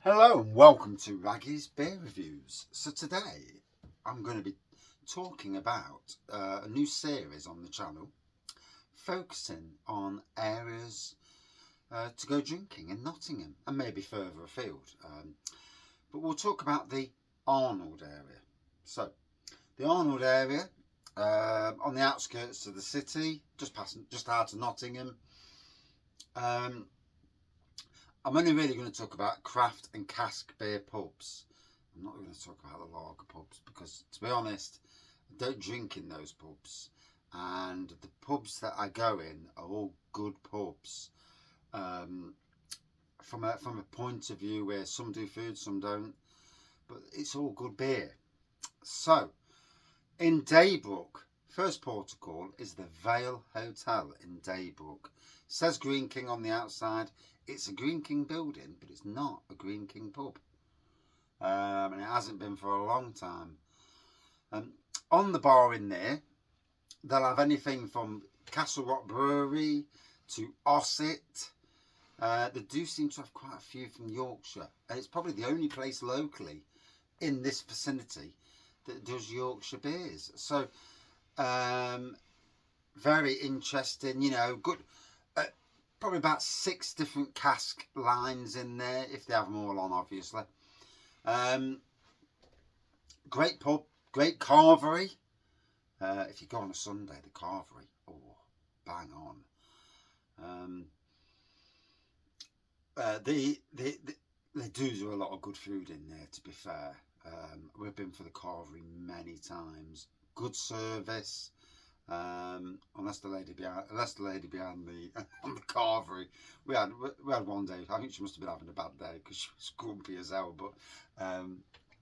Hello and welcome to Wraggys Beer Reviews. So today I'm going to be talking about a new series on the channel focusing on areas to go drinking in Nottingham and maybe further afield. But we'll talk about the Arnold area. So the Arnold area on the outskirts of the city, just out of Nottingham. I'm only really going to talk about craft and cask beer pubs. I'm not going to talk about the lager pubs because, to be honest, I don't drink in those pubs. And the pubs that I go in are all good pubs. From a point of view where some do food, some don't. But it's all good beer. So, in Daybrook, first port of call is the Vale Hotel in Daybrook. Says Green King on the outside. It's a Green King building, but it's not a Green King pub. And it hasn't been for a long time. On the bar in there, they'll have anything from Castle Rock Brewery to Ossett. They do seem to have quite a few from Yorkshire. And it's probably the only place locally in this vicinity that does Yorkshire beers. So, very interesting, good. Probably about 6 different cask lines in there, if they have them all on, obviously. Great pub, great carvery. If you go on a Sunday, the carvery, bang on. They do a lot of good food in there, to be fair. We've been for the carvery many times. Good service. Unless the lady behind the on the carvery, we had one day. I think she must have been having a bad day because she was grumpy as hell. But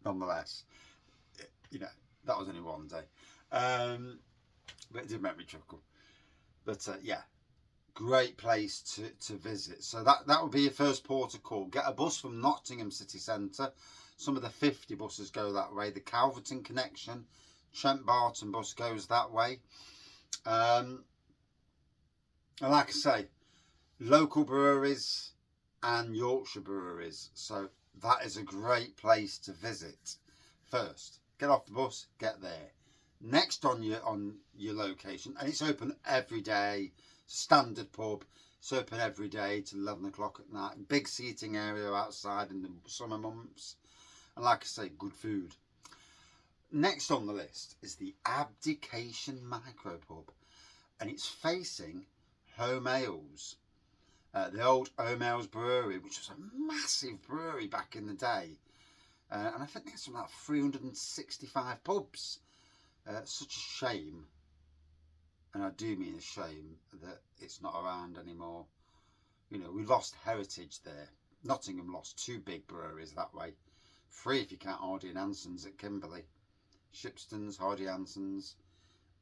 nonetheless, that was only one day. But it did make me chuckle. But yeah, great place to visit. So that would be your first port of call. Get a bus from Nottingham city centre. Some of the 50 buses go that way. The Calverton connection, Trent Barton bus goes that way. And like I say, local breweries and Yorkshire breweries. So that is a great place to visit. First, get off the bus, get there. Next on your location, and it's open every day. Standard pub. It's open every day till 11 o'clock at night. Big seating area outside in the summer months. And like I say, good food. Next on the list is the Abdication Micropub, and it's facing Home Ales, the old Home Ales brewery, which was a massive brewery back in the day, and I think there's about 365 pubs. Such a shame, and I do mean a shame, that it's not around anymore. We lost heritage there. Nottingham lost 2 big breweries that way, 3 if you count Hardy and Hanson's at Kimberley. Shipston's, Hardy Hanson's,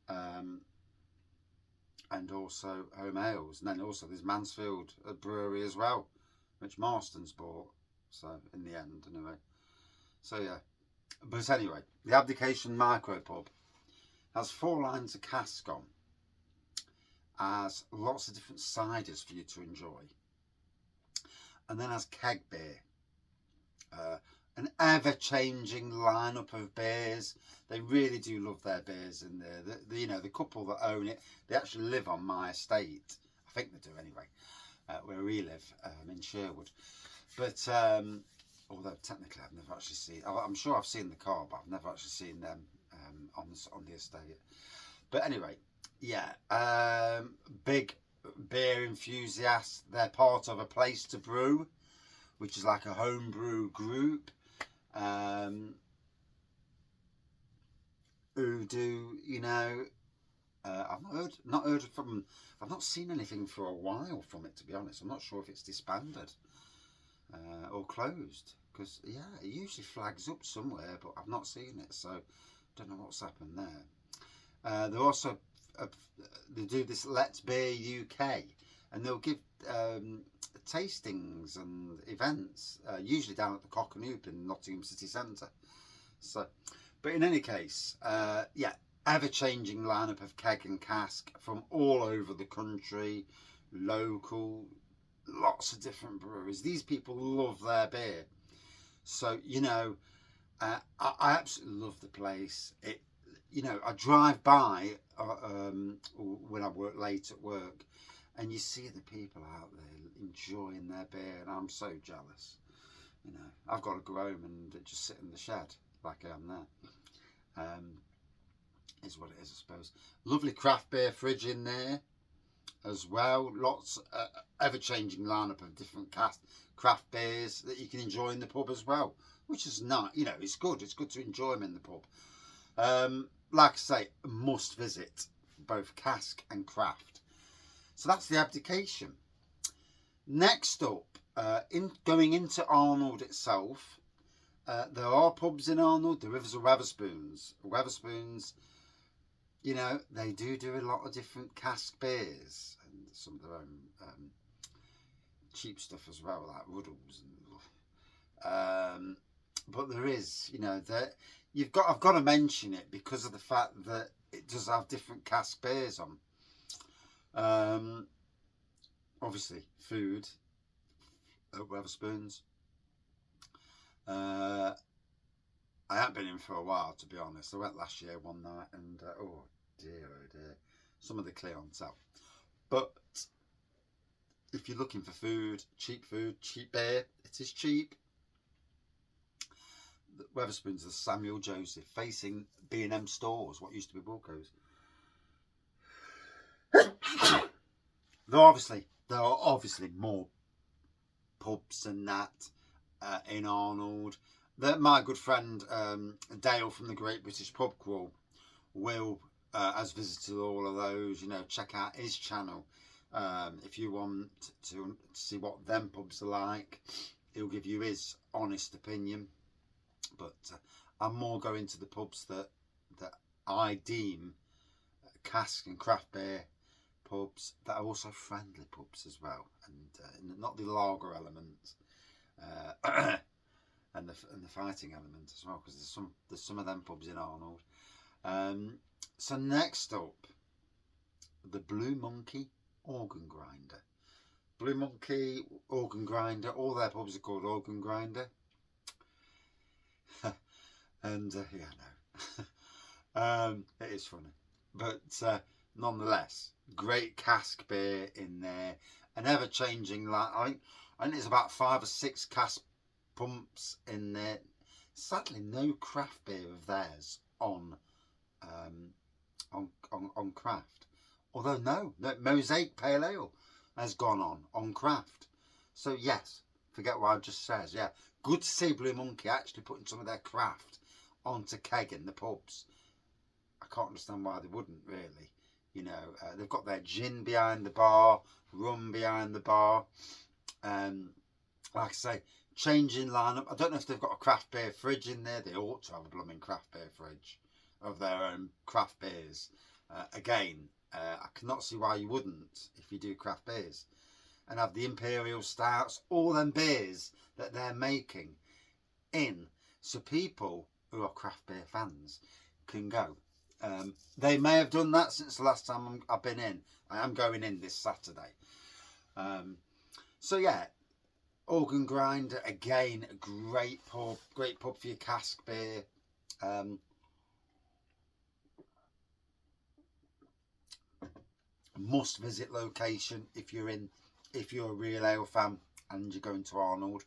and also Home Ales. And then also there's Mansfield Brewery as well, which Marston's bought. So in the end, anyway. So yeah. But anyway, the Abdication Micropub has 4 lines of cask on, has lots of different ciders for you to enjoy, and then has keg beer. An ever-changing lineup of beers. They really do love their beers in there. The couple that own it, they actually live on my estate. I think they do anyway, where we live in Sherwood. But although technically I've never actually seen. I'm sure I've seen the car, but I've never actually seen them on the estate. But anyway, yeah, big beer enthusiasts. They're part of a Place to Brew, which is like a homebrew group. Who do I've not heard from. I've not seen anything for a while from it, to be honest. I'm not sure if it's disbanded or closed, because it usually flags up somewhere, but I've not seen it, so don't know what's happened there. They also they do this Let's Beer UK, and they'll give tastings and events, usually down at the Cock and Hoop in Nottingham city centre. So, but in any case, yeah, ever-changing lineup of keg and cask from all over the country, local, lots of different breweries. These people love their beer. So, I absolutely love the place. I drive by when I work late at work, and you see the people out there enjoying their beer, and I'm so jealous. I've got to go home and just sit in the shed like I am there. Is what it is, I suppose. Lovely craft beer fridge in there as well. Lots ever-changing lineup of different craft beers that you can enjoy in the pub as well, which is nice. It's good. It's good to enjoy them in the pub. Like I say, must visit both Cask and Craft. So that's the Abdication. Next up, going into Arnold itself, there are pubs in Arnold. There is a Wetherspoons. Wetherspoons, they do a lot of different cask beers and some of their own cheap stuff as well, like Ruddles. But there is, I've got to mention it because of the fact that it does have different cask beers on. Obviously, food at Wetherspoons. I haven't been in for a while, to be honest. I went last year one night and oh dear, some of the clientele. But if you're looking for food, cheap beer, it is cheap. Wetherspoons is Samuel Joseph, facing B&M stores, what used to be Wilco's. There are obviously more pubs than that in Arnold. My good friend Dale from the Great British Pub Crawl has visited all of those. Check out his channel if you want to see what them pubs are like. He'll give you his honest opinion. But I'm more going to the pubs that I deem cask and craft beer pubs that are also friendly pubs as well, and not the lager element and the fighting element as well, because there's some of them pubs in Arnold. So next up, the Blue Monkey Organ Grinder. Blue Monkey Organ Grinder. All their pubs are called Organ Grinder. And yeah, no, it is funny, but nonetheless, great cask beer in there, an ever-changing. I think there's about 5 or 6 cask pumps in there. Sadly, no craft beer of theirs on craft. Although no, Mosaic Pale Ale has gone on craft. So yes, forget what I just said. Yeah, good to see Blue Monkey actually putting some of their craft onto keg in the pubs. I can't understand why they wouldn't, really. They've got their gin behind the bar, rum behind the bar. Like I say, changing lineup. I don't know if they've got a craft beer fridge in there. They ought to have a blooming craft beer fridge of their own craft beers. Again, I cannot see why you wouldn't if you do craft beers. And have the Imperial Stouts, all them beers that they're making in. So people who are craft beer fans can go. They may have done that since the last time I've been in. I am going in this Saturday. So yeah, Organ Grinder, again, a great pub for your cask beer. Must visit location if you're a real ale fan and you're going to Arnold.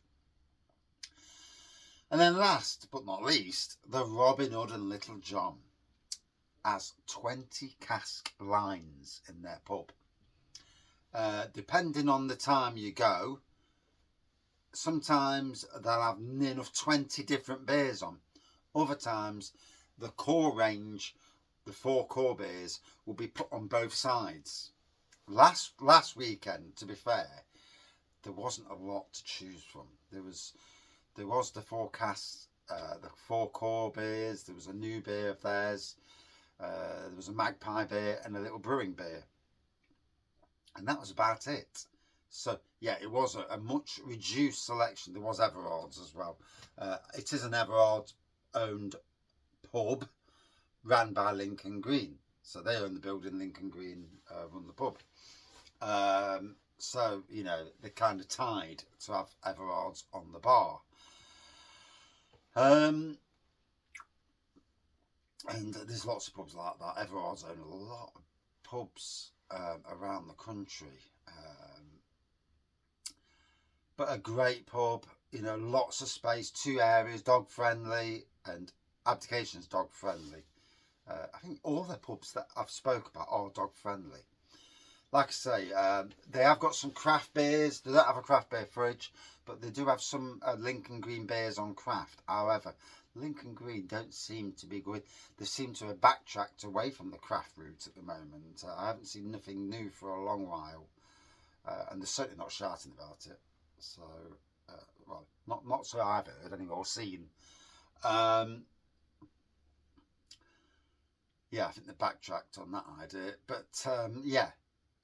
And then last but not least, the Robin Hood and Little John has 20 cask lines in their pub. Depending on the time you go, sometimes they'll have near enough 20 different beers on. Other times, the core range, the 4 core beers, will be put on both sides. Last weekend, to be fair, there wasn't a lot to choose from. There was the 4 casks, the 4 core beers. There was a new beer of theirs. There was a Magpie beer and a little Brewing beer, and that was about it. So yeah, it was a much reduced selection. There was Everard's as well. It is an Everard owned pub ran by Lincoln Green, so they own the building. Lincoln Green run the pub. So they're kind of tied to have Everard's on the bar. And there's lots of pubs like that. Everard's own a lot of pubs around the country. But a great pub, you know, lots of space, 2 areas, dog friendly, and Abdication's dog friendly. I think all the pubs that I've spoke about are dog friendly. Like I say, they have got some craft beers. They don't have a craft beer fridge, but they do have some Lincoln Green beers on craft. However, Lincoln Green don't seem to be good. They seem to have backtracked away from the craft route at the moment. I haven't seen nothing new for a long while, and they're certainly not shouting about it. So, well, not so I've heard anyway, or seen. Yeah, I think they backtracked on that idea. But yeah,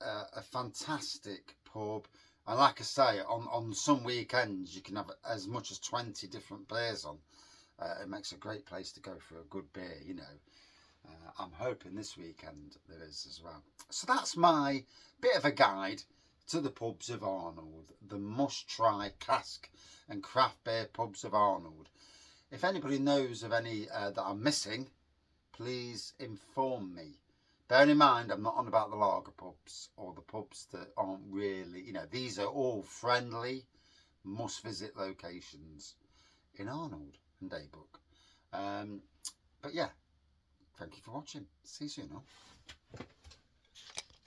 a fantastic pub. And like I say, on some weekends you can have as much as 20 different beers on. It makes a great place to go for a good beer, you know. I'm hoping this weekend there is as well. So that's my bit of a guide to the pubs of Arnold, the must-try cask and craft beer pubs of Arnold. If anybody knows of any that I'm missing, please inform me. Bear in mind, I'm not on about the lager pubs or the pubs that aren't really, you know, these are all friendly, must-visit locations in Arnold and Daybrook. But yeah, thank you for watching. See you soon.